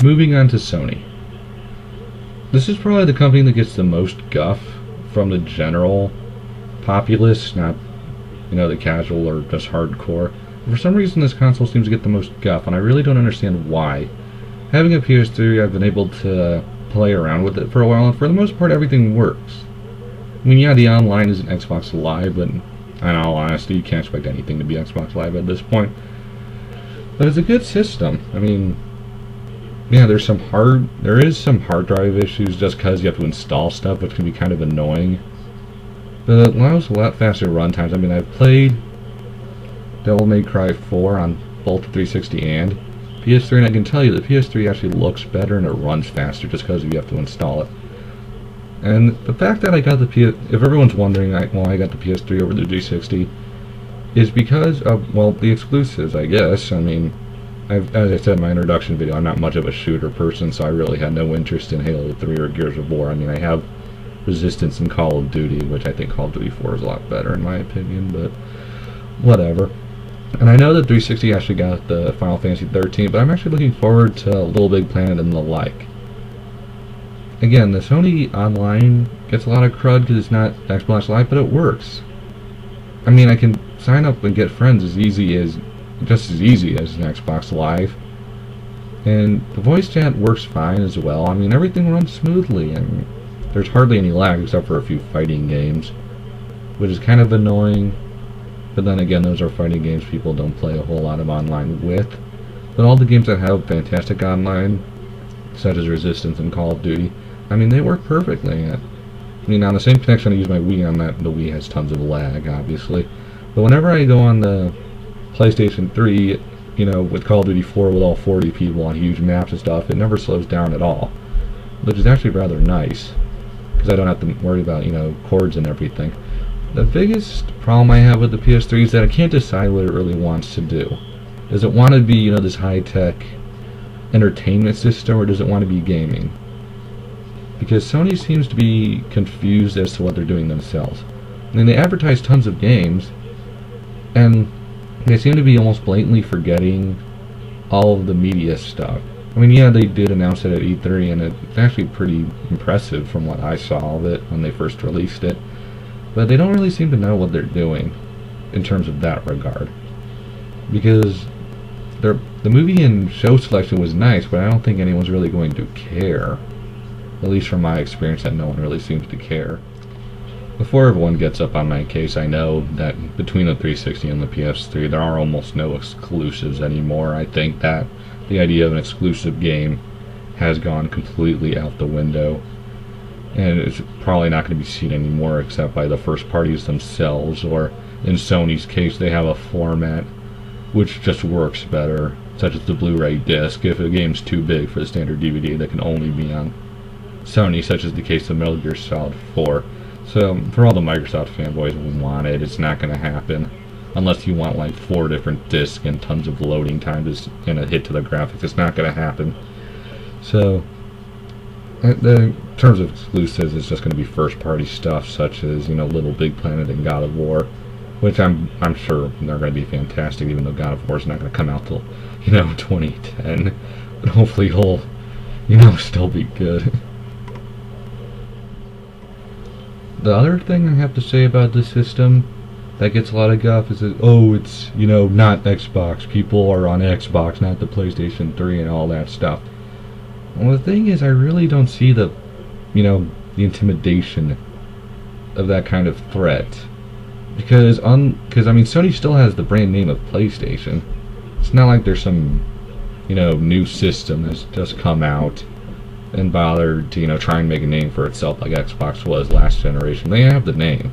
moving on to Sony. This is probably the company that gets the most guff from the general populace, not, the casual or just hardcore. For some reason, this console seems to get the most guff, and I really don't understand why. Having a PS3, I've been able to play around with it for a while, and for the most part, everything works. I mean, yeah, the online isn't Xbox Live, but in all honesty, you can't expect anything to be Xbox Live at this point. But it's a good system. I mean, yeah, there is some hard drive issues just because you have to install stuff, which can be kind of annoying. But it allows a lot faster run times. I mean, I've played Devil May Cry 4 on both the 360 and PS3, and I can tell you the PS3 actually looks better and it runs faster just because you have to install it. And the fact that I got the if everyone's wondering why I got the PS3 over the 360, is because of, well, the exclusives, I guess. I mean, as I said in my introduction video, I'm not much of a shooter person, so I really had no interest in Halo 3 or Gears of War. I mean, I have Resistance and Call of Duty, which I think Call of Duty 4 is a lot better in my opinion, but whatever. And I know that 360 actually got the Final Fantasy 13, but I'm actually looking forward to Little Big Planet and the like. Again, the Sony Online gets a lot of crud because it's not Xbox Live, but it works. I mean, I can sign up and get friends just as easy as an Xbox Live. And the voice chat works fine as well. I mean, everything runs smoothly, and there's hardly any lag except for a few fighting games, which is kind of annoying. But then again, those are fighting games people don't play a whole lot of online with. But all the games that have fantastic online, such as Resistance and Call of Duty, I mean, they work perfectly. I mean, on the same connection I use my Wii on, that the Wii has tons of lag, obviously. But whenever I go on the PlayStation 3, with Call of Duty 4 with all 40 people on huge maps and stuff, it never slows down at all, which is actually rather nice, because I don't have to worry about, cords and everything. The biggest problem I have with the PS3 is that I can't decide what it really wants to do. Does it want to be, this high-tech entertainment system, or does it want to be gaming? Because Sony seems to be confused as to what they're doing themselves. I mean, they advertise tons of games, and they seem to be almost blatantly forgetting all of the media stuff. I mean, yeah, they did announce it at E3, and it's actually pretty impressive from what I saw of it when they first released it. But they don't really seem to know what they're doing in terms of that regard. Because the movie and show selection was nice, but I don't think anyone's really going to care. At least from my experience, that no one really seems to care. Before everyone gets up on my case, I know that between the 360 and the PS3, there are almost no exclusives anymore. I think that the idea of an exclusive game has gone completely out the window, and it's probably not going to be seen anymore except by the first parties themselves, or in Sony's case, they have a format which just works better, such as the Blu-ray disc. If a game's too big for the standard DVD, that can only be on Sony, such as the case of Metal Gear Solid 4. So, for all the Microsoft fanboys who want it, it's not going to happen. Unless you want like 4 different discs and tons of loading time and a hit to the graphics, it's not going to happen. So, in terms of exclusives, it's just going to be first-party stuff, such as, Little Big Planet and God of War, which I'm sure they're going to be fantastic, even though God of War is not going to come out till, 2010. But hopefully he'll, still be good. The other thing I have to say about this system that gets a lot of guff is that, it's, not Xbox. People are on Xbox, not the PlayStation 3 and all that stuff. Well, the thing is, I really don't see the intimidation of that kind of threat. Because Sony still has the brand name of PlayStation. It's not like there's some, new system that's just come out and bothered to, try and make a name for itself like Xbox was last generation. They have the name.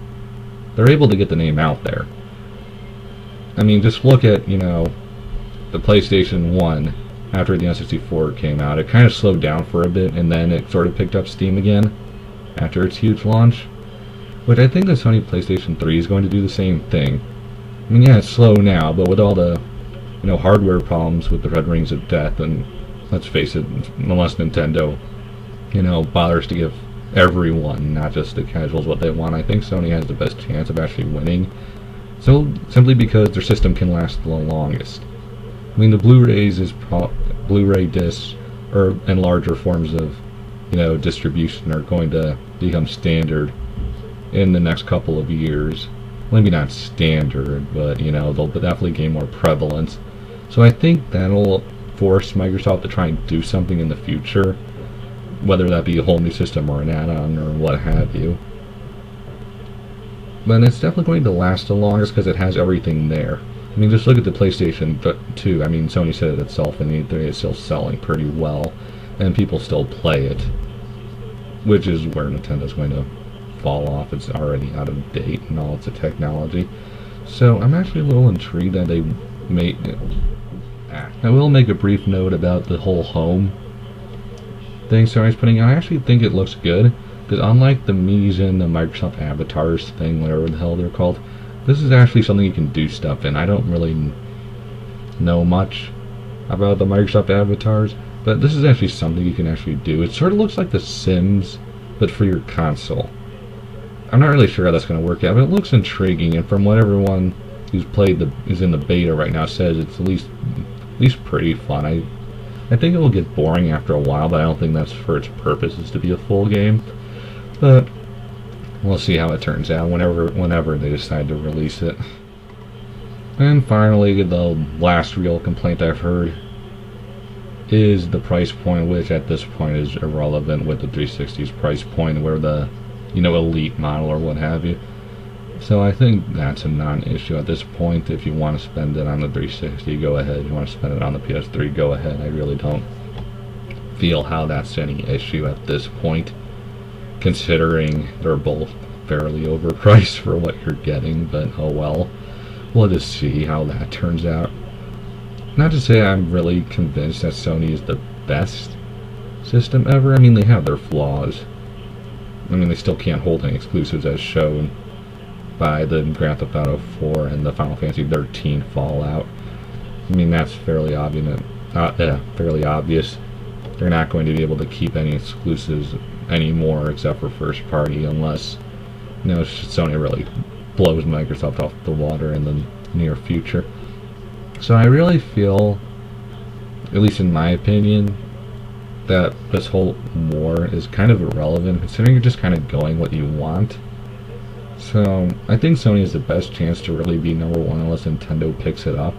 They're able to get the name out there. I mean, just look at, the PlayStation 1 after the N64 came out. It kind of slowed down for a bit, and then it sort of picked up steam again after its huge launch. Which I think the Sony PlayStation 3 is going to do the same thing. I mean, yeah, it's slow now, but with all the, hardware problems with the Red Rings of Death, and let's face it, unless Nintendo, bothers to give everyone, not just the casuals, what they want, I think Sony has the best chance of actually winning. So, simply because their system can last the longest. I mean, the Blu-ray discs or and larger forms of, distribution are going to become standard in the next couple of years. Maybe not standard, but they'll definitely gain more prevalence. So I think that'll force Microsoft to try and do something in the future, whether that be a whole new system or an add-on or what have you. But it's definitely going to last the longest because it has everything there. I mean, just look at the PlayStation 2. I mean, Sony said it itself, and it's still selling pretty well, and people still play it, which is where Nintendo's going to fall off. It's already out of date and all its technology. So I'm actually a little intrigued that they made it. I will make a brief note about the whole home thing Sony's putting out. I actually think it looks good, because unlike the Mii's and the Microsoft Avatars thing, whatever the hell they're called, this is actually something you can do stuff in. I don't really know much about the Microsoft Avatars, but this is actually something you can actually do. It sort of looks like The Sims, but for your console. I'm not really sure how that's going to work out, but it looks intriguing, and from what everyone who's is in the beta right now says, it's at least pretty fun. I think it will get boring after a while, but I don't think that's for its purpose, is to be a full game. But we'll see how it turns out whenever they decide to release it. And finally, the last real complaint I've heard is the price point, which at this point is irrelevant with the 360's price point, where the elite model or what have you. So I think that's a non-issue at this point. If you want to spend it on the 360, go ahead. If you want to spend it on the PS3, go ahead. I really don't feel how that's any issue at this point, considering they're both fairly overpriced for what you're getting. But oh well, we'll just see how that turns out. Not to say I'm really convinced that Sony is the best system ever. I mean, they have their flaws. I mean, they still can't hold any exclusives as shown by the Grand Theft Auto 4 and the Final Fantasy 13 Fallout. I mean, that's fairly obvious. They're not going to be able to keep any exclusives anymore except for first party, unless Sony really blows Microsoft off the water in the near future. So I really feel, at least in my opinion, that this whole war is kind of irrelevant, considering you're just kind of going what you want. So I think Sony has the best chance to really be #1 unless Nintendo picks it up.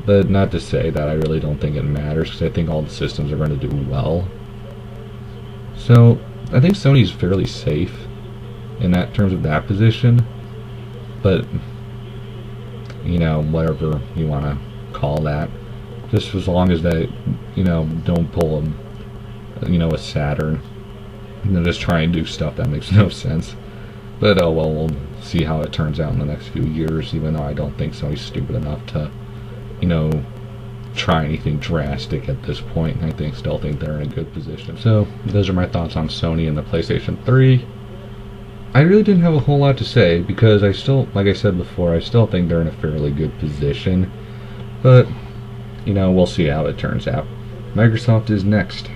But not to say that I really don't think it matters, because I think all the systems are going to do well. So I think Sony's fairly safe in that terms of that position. But whatever you want to call that, just as long as they don't pull a Saturn and just try and do stuff that makes no sense. But oh well, we'll see how it turns out in the next few years, even though I don't think Sony's stupid enough to try anything drastic at this point. I still think they're in a good position. So those are my thoughts on Sony and the PlayStation 3. I really didn't have a whole lot to say, because I still, like I said before, I still think they're in a fairly good position. But we'll see how it turns out. Microsoft is next.